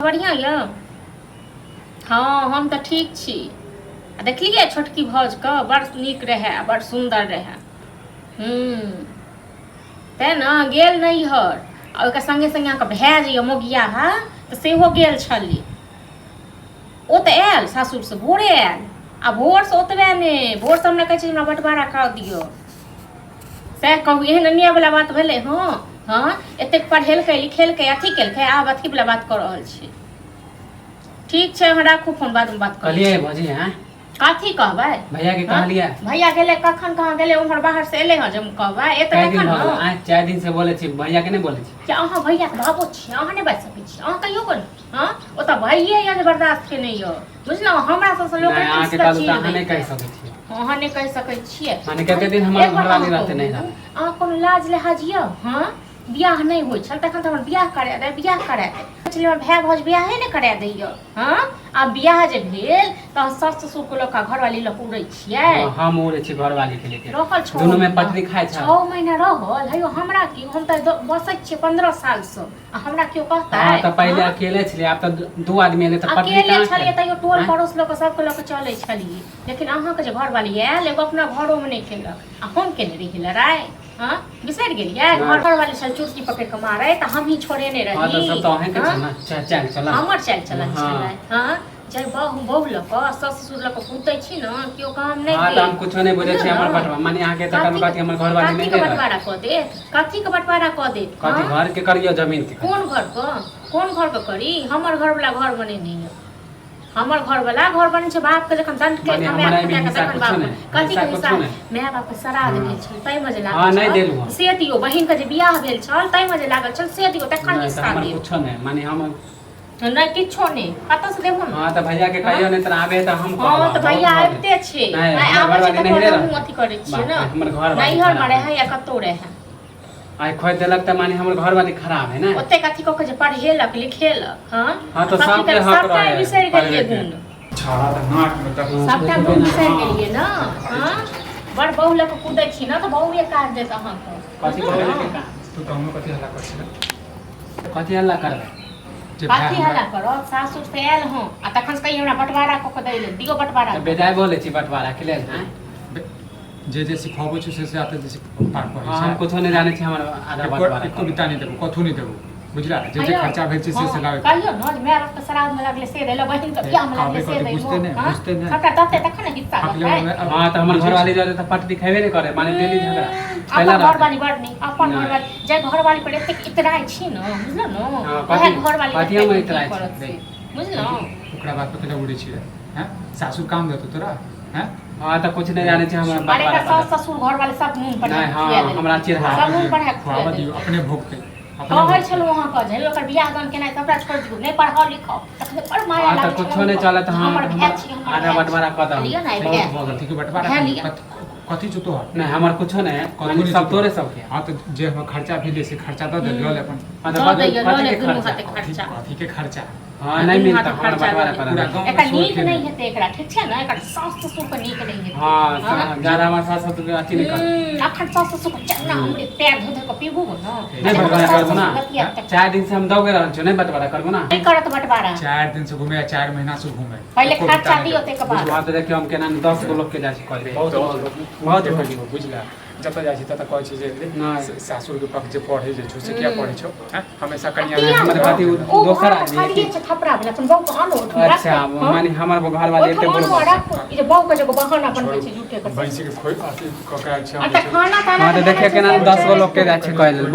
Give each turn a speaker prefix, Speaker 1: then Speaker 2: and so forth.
Speaker 1: बढ़िया य हाँ हम तो ठीक छी। देखलिए छोटकी भौज का बड़ नीक रहे, बड़ सुंदर रहे। ते ना गेल नैहर आ ओकर संगे संगे अहाँके भए जाइए मोगिया हा तो सेहो गेल छली। ओ तो आयल सासुर से भोरे आयल आ भोर से ओतबे ने भोर से हमरा कहै छै हमरा बंटवारा कर दियो। सएह कहू एहन अन्याय वाला बात भेलै। हाँ हाँ एतेक पढ़ेलकै लिखेलकै अथी केलकै आब अथी वाला बात कर रहल छी। ठीक छै अहाँ राखू फोन बाद में बात
Speaker 2: कहलिए भौजी हैं
Speaker 1: कथी कहबै
Speaker 2: भैया के कहलिए
Speaker 1: भैया गेले कखन कहाँ गेले उम्हर बाहर से एले ह जब कहबै एते
Speaker 2: दिन
Speaker 1: तखन
Speaker 2: भऽ गेल 4 दिन से बोले छी भैया के नहीं बोले छी
Speaker 1: कि अहाँ भैया के बाबू छी अहाँ नहीं बाजि सकै छी। अहाँ कहियो कोन हां ओ त भैये या बर्दाश्त के नहीं हो बुझलौ हमरा सब लोग
Speaker 2: नहीं आके कहलू त अहाँ नहीं कह सकै छी।
Speaker 1: अहाँ नहीं कह सकै छियै
Speaker 2: माने कते दिन हमर घरवाली रहते नहीं रह
Speaker 1: अहाँ कोनो लाज लिहाज य हां बियाह नहीं होय छल तखन त हमर बियाह करे दे बियाह करे दे हमर भाई भौज बियाहे नहीं करे दैय। हां आ बियाह जे भेल त सास ससुर को लोग घरवाली लोग उड़ै छियै।
Speaker 2: हम उड़ै छी घरवाली के लेके
Speaker 1: रहल
Speaker 2: दोनों में पटरी खाय छ
Speaker 1: 6 महीना रहल हेयो हमरा की हम त बसै छी 15 साल से आ हमरा क्यों कहता है।
Speaker 2: हां त पहले अकेले छलिए अब त दो आदमी एले त पटरी
Speaker 1: अकेले छलिए तइयो टोल पड़ोस लोग सब के लोग चलै छलिए लेकिन अहाँ के जे घरवाली आयल एगो अपना घरो में नहीं केलक आ हम केने रही लड़ाई। हां बिसर गेलिए घर वाली सल चुटकी पकड़ के मारे त हम ही छोड़े नहीं रही।
Speaker 2: हां त सब त अहे के छ ना चल चल
Speaker 1: हमर चल चलन छलै। हां जय बहु लक ससुर लक पूतै छी न कियो काम नहीं।
Speaker 2: हां त हम कुछो नहीं बुझे छी हमर बटवा माने आके त कम बात हमर घरवाली नहीं दे
Speaker 1: बटवारा क दे कथी के बटवारा क दे
Speaker 2: कथी घर के करियो जमीन के
Speaker 1: कौन घर के करी हमर घर वाला घर बने नहीं है। हमर घर वाला घर बने छै बाप के जखन दंड के हमें तखन बाप कथी के हिसाब माय बाप के श्राद्ध भेल छल तै मजे लागल।
Speaker 2: हां नहीं देलु
Speaker 1: से दियो बहिन के जे बियाह भेल छल तै मजे लागल छल से दियो तखन हिस्सा दियो
Speaker 2: कुछो नहीं माने हम
Speaker 1: नहीं किछो नहीं कत से देबो।
Speaker 2: हां त भैया के कहियो नहीं त आबे त हम
Speaker 1: हां त भैया आबते छै नहीं आबै छै त हम अथी करै छियै न
Speaker 2: हमर घर वाली
Speaker 1: नहीं हर मारे है या कतो रहे
Speaker 2: आई खोज देलक त माने हमर घर वाली खराब है ना
Speaker 1: ओते कथी क के जे पढ़ेलक लिखेलक। हां
Speaker 2: हां तो सब के हक रहे
Speaker 1: बिसर गेलिए गुण
Speaker 3: छाड़ा त नाक में त
Speaker 1: सबटा गुण बिसर गेलिए न। हां बड़ बहु लक कूदै छी न त बहु ये काट देत अहाँ को
Speaker 2: कथी बोले के का
Speaker 3: तू त हम कथी हल्ला करछ
Speaker 2: कथी हल्ला करबे
Speaker 1: कथी हल्ला करो सासुर से आयल हो आ तखन से कहियो हमरा बंटवारा क के दैले दियो बंटवारा
Speaker 2: बेदाय बोले छी बंटवारा के लेल हैं
Speaker 3: जे सिखाबो छ से आते जे पार पड़े छै।
Speaker 2: हम कुछो नहीं जाने छी हमर आधा बंटवारा
Speaker 3: एको बिता नहीं देबो कथु नहीं देबो बुझला जे खर्चा भेल छै से लागे
Speaker 1: कहियो न मैं बाप के श्राद्ध में लगले से देलो बहिन के बियाह में लगले से दै
Speaker 3: बुझते नहीं
Speaker 1: सबटा दते तखन हिस्सा है।
Speaker 2: हां त हमर घरवाली जरे त पट दिखाबे नहीं करे माने डेली झगड़ा
Speaker 1: पहला घरवाली बड़ नहीं अपन घरवाली जे घरवाली पर एते इतराय छी न बुझलो न ओहे घरवाली
Speaker 2: पाटिया में इतराय छी
Speaker 1: बुझलो
Speaker 3: ओकरा बात पे उड़े छी हैं सासुर काम देतो तोरा हैं।
Speaker 2: हां त कुछ नहीं जाने छी हमर
Speaker 1: अरे का सास ससुर घरवाले सब मुंह पर
Speaker 2: नहीं हां हमरा चिरहा
Speaker 1: सब मुंह पर है
Speaker 3: खावा दियो अपने भोगते
Speaker 1: कहै छलो वहां का जे ओकर बियाह दान केना सबटा छोड़ दियो नहीं पढ़ाओ लिखाओ तखने पर माया
Speaker 2: लागे। हां त कुछो नहीं चलत हम आधा बंटवारा क दम
Speaker 1: लियो ना
Speaker 3: कथी के बंटवारा कथी छ तो
Speaker 2: नहीं हमर कुछो नहीं सब तोरे सब के।
Speaker 3: हां त जे हम खर्चा भेले से खर्चा द दे ल अपन
Speaker 2: हां त कथी के खर्चा
Speaker 3: कथी के खर्चा
Speaker 2: हां नहीं मिलता हमर बंटवारा कर
Speaker 1: एका नीक नहीं हेते एकरा ठीक छै न एकर सास ससुर के नीक नहीं हेते।
Speaker 2: हां ज्यादा हमर सास ससुर के अथी नहीं कर
Speaker 1: अखन सास ससुर के चन्ना हमरे पैर धो धो के पीबू न
Speaker 2: नहीं बंटवारा करबो ना 4 दिन से हम दौगे रहल छ नहीं बंटवारा करबो ना
Speaker 1: नहीं करत बंटवारा
Speaker 3: 4 दिन से घूमे 4 महीना से घूमे
Speaker 1: पहले खर्चा दियो ते के बाद
Speaker 2: बात देखियो हम केना 10 गो लोग के जाय छी कहले
Speaker 3: बहुत बुझला जब जाइ छी त कहै छी जे सासुर के पक्ष जे पढ़े जे छ से क्या पढ़े छ हमेशा कन्या
Speaker 2: हमर बाती दोसर आदमी
Speaker 1: छै थपरा वाला अपन बहु को आनो
Speaker 2: अच्छा माने हमर घर वाले एते बोल
Speaker 1: ई जे बहु के जे बहाना अपन छै झूठे के
Speaker 3: बंसी के खोई अथी ककरा छै
Speaker 1: अच्छा खाना ताना
Speaker 2: हां त देखिए केना 10 गो लोग के जाय छी कहले